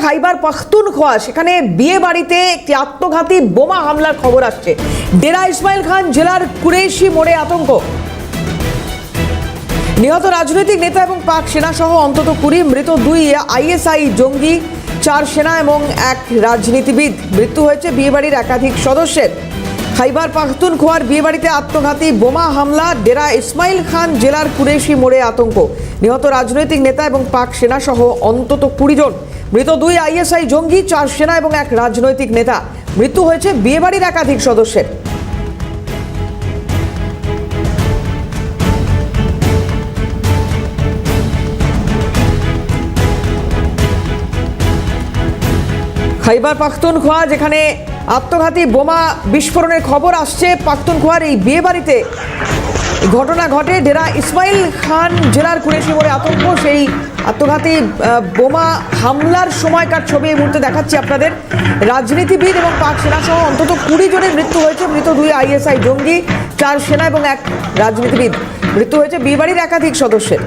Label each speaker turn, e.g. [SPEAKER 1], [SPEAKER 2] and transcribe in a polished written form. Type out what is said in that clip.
[SPEAKER 1] খাইবার পাখতুনখোয়া, সেখানে বিয়ে বাড়িতে একটি আত্মঘাতী বোমা হামলার খবর আসছে। ডেরা ইসমাইল খান জেলার কুরেশি মোড়ে আতঙ্ক। নিহত রাজনৈতিক নেতা এবং পাক সেনা সহ অন্তত 20, মৃত 2 আইএসআই জঙ্গি, 4 সেনা এবং 1 রাজনীতিবিদ। মৃত্যু হয়েছে বিয়েবাড়ির একাধিক সদস্যের। খাইবার পাখতুনখোয়ার বিয়েবাড়িতে আত্মঘাতী বোমা হামলা। ডেরা ইসমাইল খান জেলার কুরেশি মোড়ে আতঙ্ক। নিহত রাজনৈতিক নেতা এবং পাক সেনা সহ অন্তত 20 জন। মৃত 2 আইএসআই জঙ্গি, 4 সেনা এবং 1 রাজনৈতিক নেতা। মৃত্যু হয়েছে বিয়েবাড়ির একাধিক সদস্যের। খাইবার পাখতুনখোয়া, যেখানে আত্মঘাতী বোমা বিস্ফোরণের খবর আসছে। পাখতুনখোয়ার এই বিয়ে বাড়িতে ঘটনা ঘটে। ডেরা ইসমাইল খান জেলার কুরেশি মোড়ে আতঙ্ক। সেই আত্মঘাতী বোমা হামলার সময়কার ছবি এই মুহূর্তে দেখাচ্ছি আপনাদের। রাজনীতিবিদ এবং পাক সেনা সহ অন্তত 20 জনের মৃত্যু হয়েছে। মৃত 2 আইএসআই জঙ্গি, 4 সেনা এবং 1 রাজনীতিবিদ। মৃত্যু হয়েছে বিয়েবাড়ির একাধিক সদস্যের।